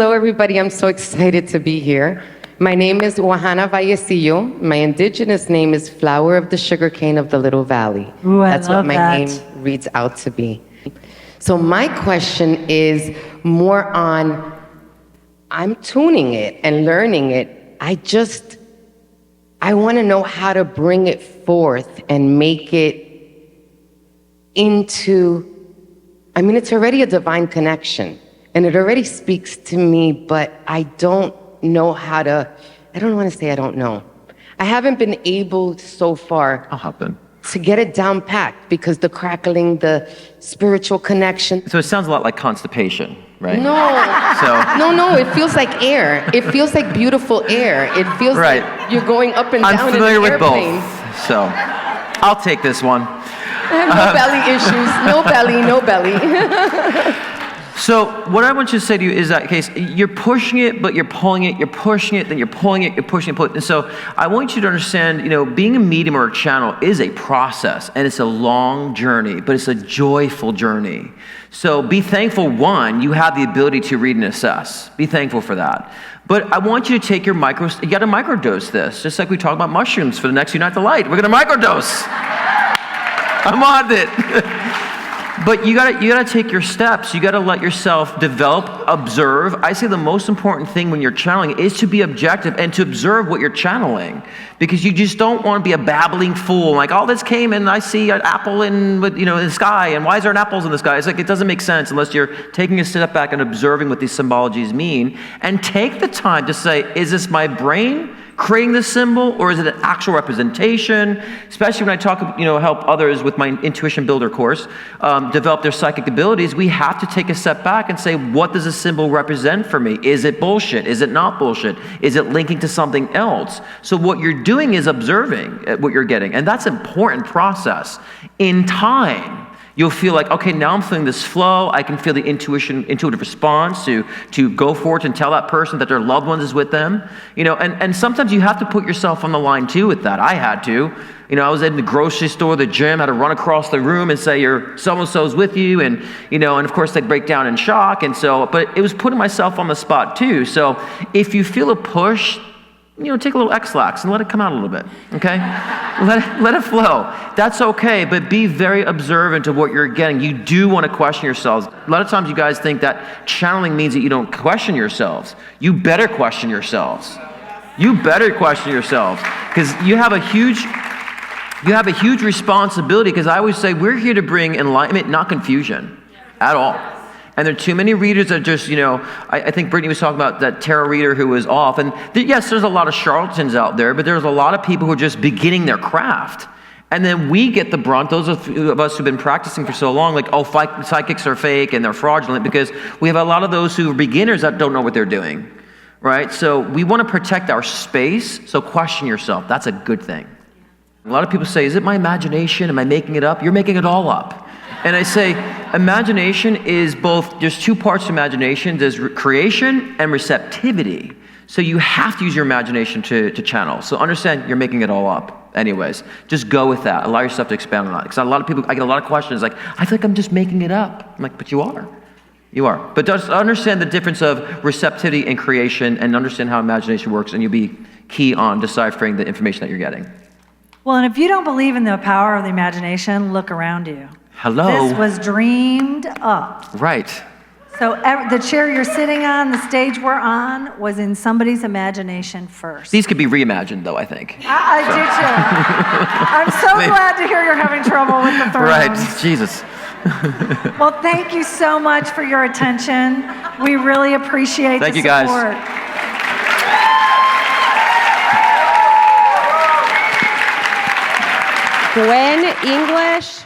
Hello, everybody. I'm so excited to be here. My name is Juana Vallecillo. My indigenous name is Flower of the Sugarcane of the Little Valley. Ooh, That's what my name reads out to be. So my question is more on, I'm tuning it and learning it. I want to know how to bring it forth and make it into, it's already a divine connection and it already speaks to me, but I don't know how to, I don't want to say I don't know. I haven't been able so far to get it down packed because the crackling, the spiritual connection. So it sounds a lot like constipation, right? No, it feels like air. It feels like beautiful air. It feels like you're going up and down I'm familiar in an with airplane. both, so I'll take this one. I have no belly issues. No belly. So what I want you to say to you is that, case, you're pushing it, but you're pulling it, you're pushing it, then you're pulling it, you're pushing it, And so I want you to understand, being a medium or a channel is a process, and it's a long journey, but it's a joyful journey. So be thankful, one, you have the ability to read and assess. Be thankful for that. But I want you to take you got to microdose this, just like we talk about mushrooms for the next Unite the Light. We're going to microdose. I'm on it. But you gotta take your steps. You gotta let yourself develop, observe. I say the most important thing when you're channeling is to be objective and to observe what you're channeling, because you just don't want to be a babbling fool. Like, oh, this came and I see an apple in the sky, and why is there an apples in the sky? It's like it doesn't make sense unless you're taking a step back and observing what these symbologies mean, and take the time to say, is this my brain creating this symbol, or is it an actual representation? Especially when I talk, help others with my Intuition Builder course develop their psychic abilities, we have to take a step back and say, what does a symbol represent for me? Is it bullshit? Is it not bullshit? Is it linking to something else? So what you're doing is observing what you're getting, and that's an important process. In time, you'll feel like, okay, now I'm feeling this flow. I can feel the intuitive response to go forward and tell that person that their loved one is with them. And sometimes you have to put yourself on the line too with that. I had to. I was in the grocery store, the gym, had to run across the room and say, your so-and-so's with you. And of course they'd break down in shock. But it was putting myself on the spot too. So if you feel a push, take a little X-Lax and let it come out a little bit, okay? let it flow. That's okay, but be very observant of what you're getting. You do want to question yourselves. A lot of times you guys think that channeling means that you don't question yourselves. You better question yourselves. You better question yourselves, because you have a huge responsibility, because I always say we're here to bring enlightenment, not confusion at all. And there are too many readers that just, I think Brittany was talking about that tarot reader who was off. And yes, there's a lot of charlatans out there, but there's a lot of people who are just beginning their craft. And then we get the brunt, those of us who've been practicing for so long, like, oh, psychics are fake and they're fraudulent, because we have a lot of those who are beginners that don't know what they're doing, right? So we want to protect our space, so question yourself. That's a good thing. A lot of people say, is it my imagination? Am I making it up? You're making it all up. And I say, imagination is both, there's two parts to imagination. There's creation and receptivity. So you have to use your imagination to channel. So understand you're making it all up. Anyways, just go with that. Allow yourself to expand on that. Because a lot of people, I get a lot of questions like, I feel like I'm just making it up. I'm like, but you are. You are. But just understand the difference of receptivity and creation, and understand how imagination works, and you'll be key on deciphering the information that you're getting. Well, and if you don't believe in the power of the imagination, look around you. Hello. This was dreamed up. Right. So the chair you're sitting on, the stage we're on, was in somebody's imagination first. These could be reimagined, though, I think. I do too. I'm so glad to hear you're having trouble with the thrones. Right, Jesus. Well, thank you so much for your attention. We really appreciate the support. Thank you, guys. Gwen English.